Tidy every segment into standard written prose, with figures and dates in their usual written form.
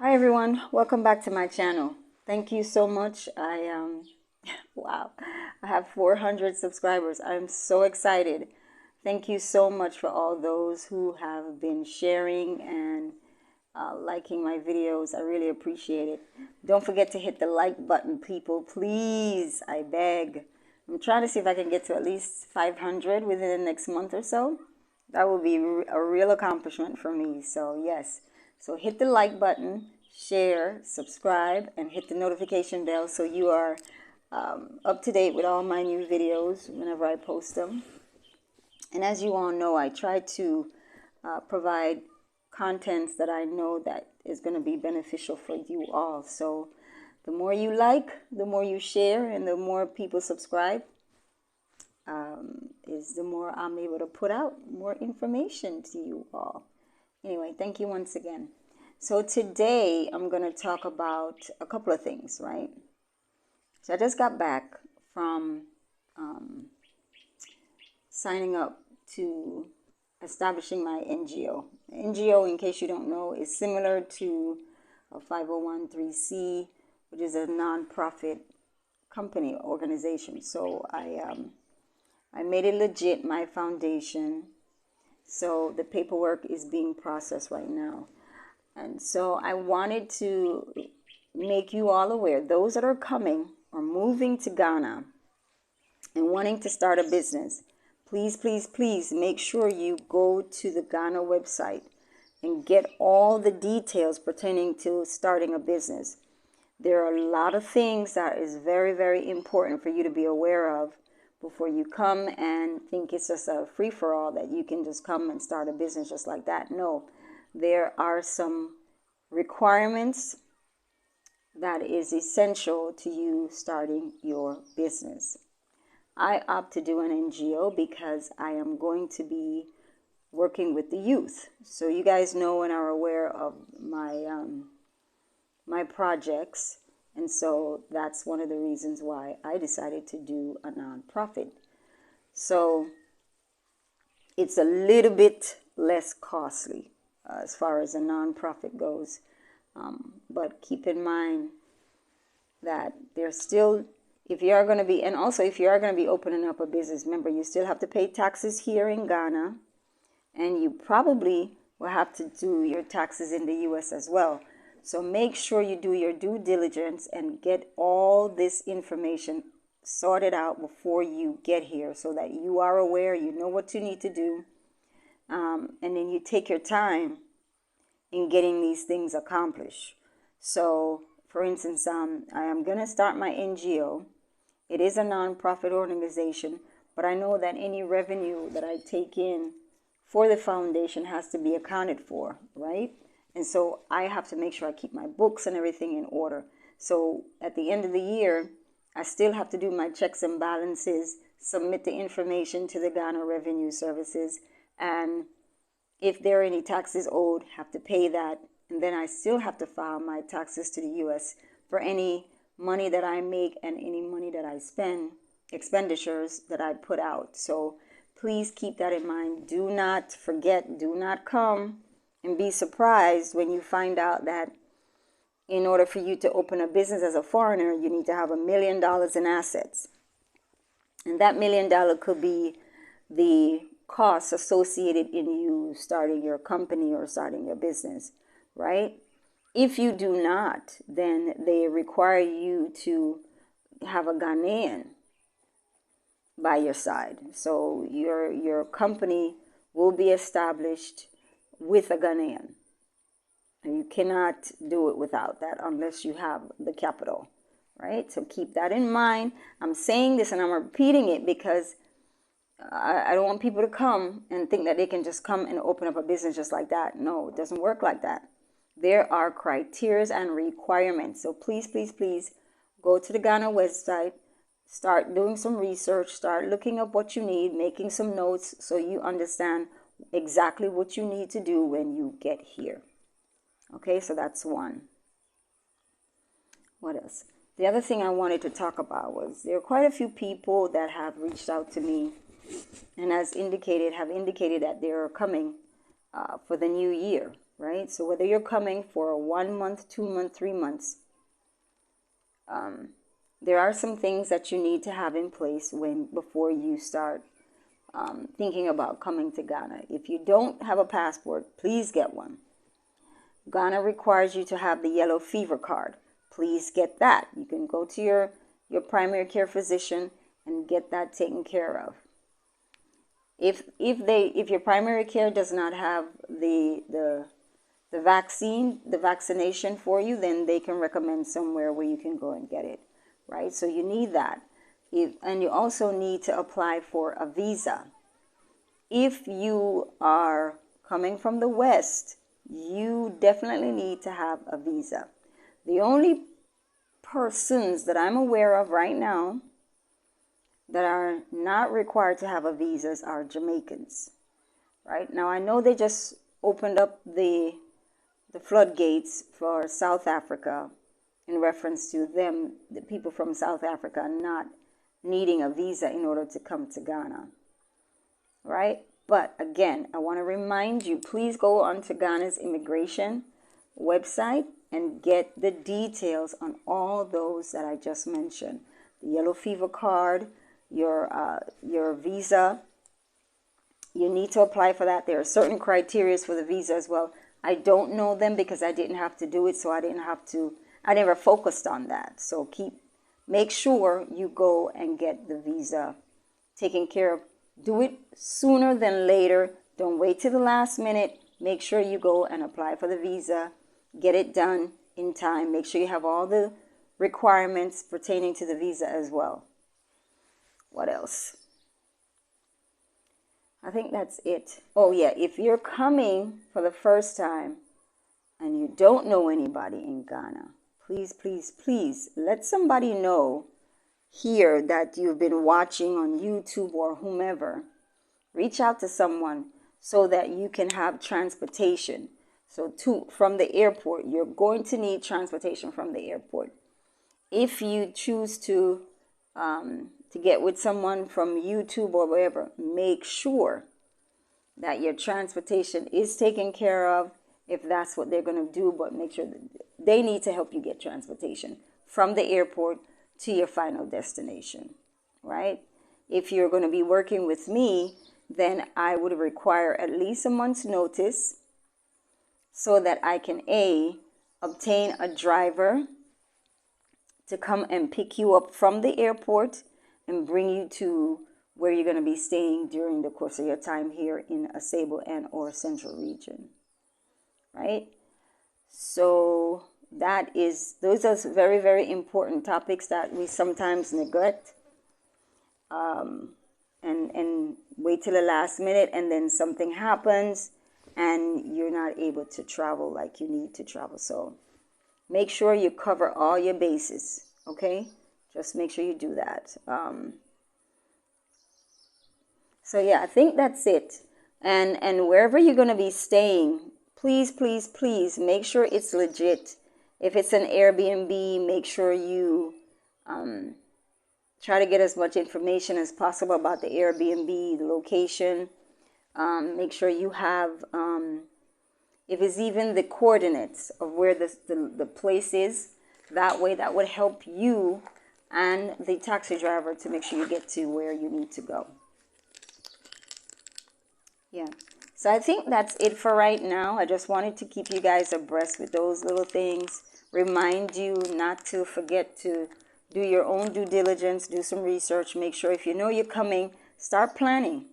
Hi everyone, welcome back to my channel. Thank you so much. Wow, I have 400 subscribers. I'm so excited. Thank you so much for all those who have been sharing and liking my videos. I really appreciate it. Don't forget to hit the like button, people. Please, I beg. I'm trying to see if I can get to at least 500 within the next month or so. That would be a real accomplishment for me. So yes, so hit the like button, share, subscribe, and hit the notification bell so you are up to date with all my new videos whenever I post them. And as you all know, I try to provide contents that I know that is going to be beneficial for you all. So the more you like, the more you share, and the more people subscribe, is the more I'm able to put out more information to you all. Anyway, thank you once again. So today I'm going to talk about a couple of things, right? So I just got back from signing up to establishing my NGO. NGO, in case you don't know, is similar to a 501(c), which is a nonprofit company organization. So I made it legit, my foundation. So the paperwork is being processed right now. And so I wanted to make you all aware, those that are coming or moving to Ghana and wanting to start a business, please, please, please make sure you go to the Ghana website and get all the details pertaining to starting a business. There are a lot of things that is very, very important for you to be aware of before you come and think it's just a free-for-all that you can just come and start a business just like that. No, there are some requirements that is essential to you starting your business. I opt to do an NGO because I am going to be working with the youth. So you guys know and are aware of my projects. And so that's one of the reasons why I decided to do a nonprofit. So it's a little bit less costly as far as a nonprofit goes. But keep in mind that there's still, if you are going to be, and also if you are going to be opening up a business, remember you still have to pay taxes here in Ghana, and you probably will have to do your taxes in the US as well. So make sure you do your due diligence and get all this information sorted out before you get here so that you are aware, you know what you need to do, and then you take your time in getting these things accomplished. So, for instance, I am going to start my NGO. It is a nonprofit organization, but I know that any revenue that I take in for the foundation has to be accounted for, right? And so I have to make sure I keep my books and everything in order. So at the end of the year, I still have to do my checks and balances, submit the information to the Ghana Revenue Services, and if there are any taxes owed, have to pay that. And then I still have to file my taxes to the US for any money that I make and any money that I spend, expenditures that I put out. So please keep that in mind. Do not forget, do not come and be surprised when you find out that in order for you to open a business as a foreigner, you need to have $1 million in assets. And that $1 million could be the costs associated in you starting your company or starting your business, right? If you do not, then they require you to have a Ghanaian by your side. So your company will be established with a Ghanaian. And you cannot do it without that unless you have the capital, right? So keep that in mind. I'm saying this and I'm repeating it because I don't want people to come and think that they can just come and open up a business just like that. No, it doesn't work like that. There are criteria and requirements. So please, please, please go to the Ghana website, start doing some research, start looking up what you need, making some notes so you understand exactly what you need to do when you get here. Okay, so that's one. What else? The other thing I wanted to talk about was there are quite a few people that have reached out to me and have indicated that they are coming for the new year, right? So whether you're coming for 1 month, 2 months, 3 months, there are some things that you need to have in place before you start thinking about coming to Ghana. If you don't have a passport, please get one. Ghana requires you to have the yellow fever card. Please get that. You can go to your primary care physician and get that taken care of. If your primary care does not have the vaccination for you, then they can recommend somewhere where you can go and get it, right? So you need that. And you also need to apply for a visa. If you are coming from the West, you definitely need to have a visa. The only persons that I'm aware of right now that are not required to have a visa are Jamaicans, right? Now, I know they just opened up the floodgates for South Africa in reference to them, the people from South Africa, not needing a visa in order to come to Ghana, right? But again, I want to remind you, please go onto Ghana's immigration website and get the details on all those that I just mentioned. The yellow fever card, your visa. You need to apply for that. There are certain criteria for the visa as well. I don't know them because I didn't have to do it, so I never focused on that. So make sure you go and get the visa taken care of. Do it sooner than later. Don't wait till the last minute. Make sure you go and apply for the visa. Get it done in time. Make sure you have all the requirements pertaining to the visa as well. What else? I think that's it. Oh yeah, if you're coming for the first time and you don't know anybody in Ghana, please, please, please let somebody know here that you've been watching on YouTube or whomever. Reach out to someone so that you can have transportation. So from the airport, you're going to need transportation from the airport. If you choose to get with someone from YouTube or wherever, make sure that your transportation is taken care of if that's what they're going to do, but make sure that they need to help you get transportation from the airport to your final destination, right? If you're going to be working with me, then I would require at least a month's notice so that I can obtain a driver to come and pick you up from the airport and bring you to where you're going to be staying during the course of your time here in Asebo and or Central Region, right? So those are very, very important topics that we sometimes neglect and wait till the last minute, and then something happens and you're not able to travel like you need to travel. So make sure you cover all your bases, okay? Just make sure you do that. So yeah, I think that's it. And wherever you're going to be staying, please, please, please make sure it's legit. If it's an Airbnb, make sure you try to get as much information as possible about the Airbnb, the location. Make sure you have, if it's even the coordinates of where the place is, that way that would help you and the taxi driver to make sure you get to where you need to go. Yeah. So I think that's it for right now. I just wanted to keep you guys abreast with those little things. Remind you not to forget to do your own due diligence, do some research. Make sure if you know you're coming, start planning.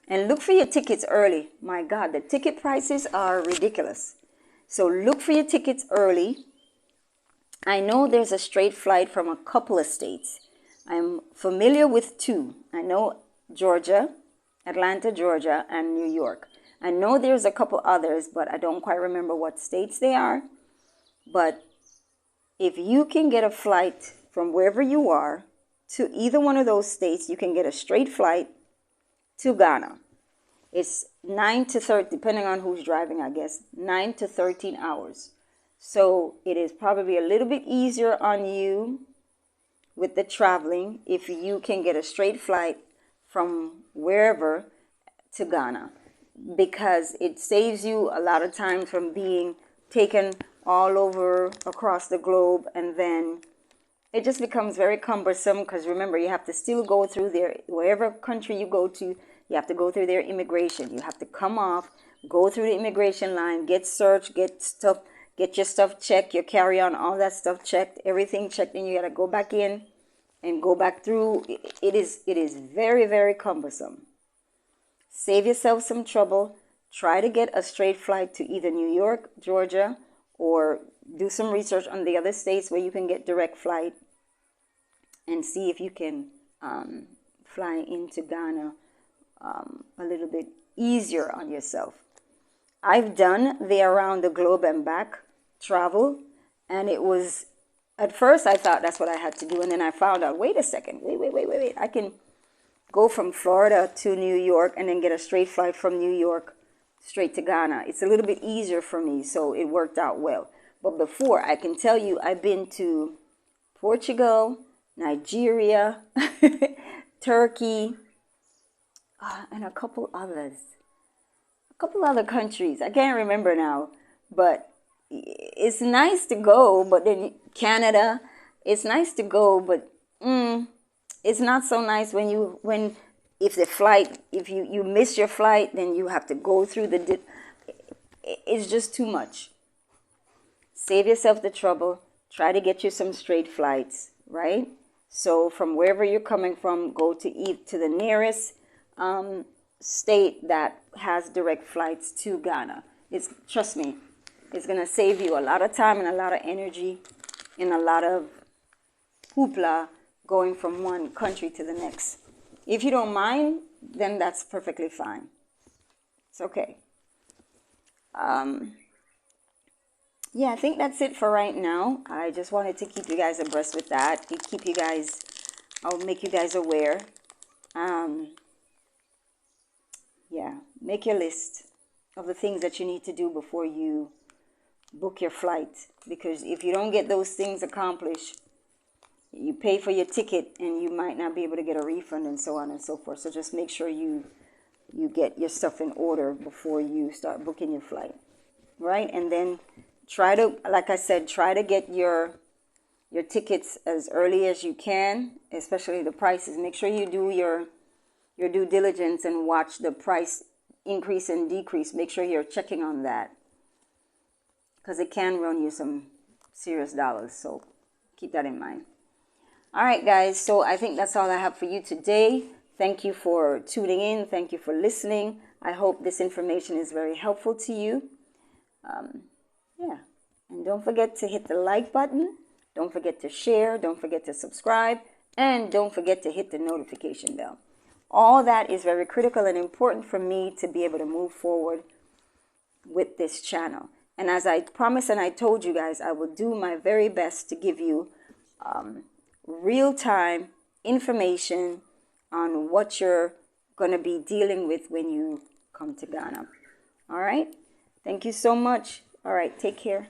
And look for your tickets early. My God, the ticket prices are ridiculous. So look for your tickets early. I know there's a straight flight from a couple of states. I'm familiar with two. I know Georgia, Atlanta, Georgia, and New York. I know there's a couple others, but I don't quite remember what states they are. But if you can get a flight from wherever you are to either one of those states, you can get a straight flight to Ghana. It's 9 to 13, depending on who's driving, I guess, 9 to 13 hours. So it is probably a little bit easier on you with the traveling if you can get a straight flight from wherever to Ghana. because it saves you a lot of time from being taken all over across the globe, and then it just becomes very cumbersome, because remember, you have to still go through their, wherever country you go to, you have to go through their immigration. You have to come off, go through the immigration line, get searched, get your stuff checked, your carry-on, all that stuff checked, everything checked, and you got to go back in and go back through. It is very, very cumbersome. Save yourself some trouble. Try to get a straight flight to either New York, Georgia, or do some research on the other states where you can get direct flight, and see if you can fly into Ghana a little bit easier on yourself. I've done the around the globe and back travel, and it was, at first I thought that's what I had to do, and then I found out, wait a second, wait, I can go from Florida to New York and then get a straight flight from New York straight to Ghana. It's a little bit easier for me, so it worked out well. But before, I can tell you, I've been to Portugal, Nigeria, Turkey, and a couple other countries. I can't remember now, but it's nice to go. But then Canada, it's nice to go, but it's not so nice if you miss your flight, then you have to go through it's just too much. Save yourself the trouble. Try to get you some straight flights, right? So from wherever you're coming from, go to the nearest state that has direct flights to Ghana. Trust me, it's going to save you a lot of time and a lot of energy and a lot of hoopla going from one country to the next. If you don't mind, then that's perfectly fine. It's okay. Yeah, I think that's it for right now. I just wanted to keep you guys abreast with that. I'll make you guys aware. Yeah, make your list of the things that you need to do before you book your flight. Because if you don't get those things accomplished, you pay for your ticket and you might not be able to get a refund, and so on and so forth. So just make sure you get your stuff in order before you start booking your flight, right? And then like I said, try to get your tickets as early as you can, especially the prices. Make sure you do your due diligence and watch the price increase and decrease. Make sure you're checking on that, because it can run you some serious dollars. So keep that in mind. All right, guys. So I think that's all I have for you today. Thank you for tuning in. Thank you for listening. I hope this information is very helpful to you. Yeah. And don't forget to hit the like button. Don't forget to share. Don't forget to subscribe. And don't forget to hit the notification bell. All that is very critical and important for me to be able to move forward with this channel. And as I promised and I told you guys, I will do my very best to give you real-time information on what you're going to be dealing with when you come to Ghana. All right? Thank you so much. All right, take care.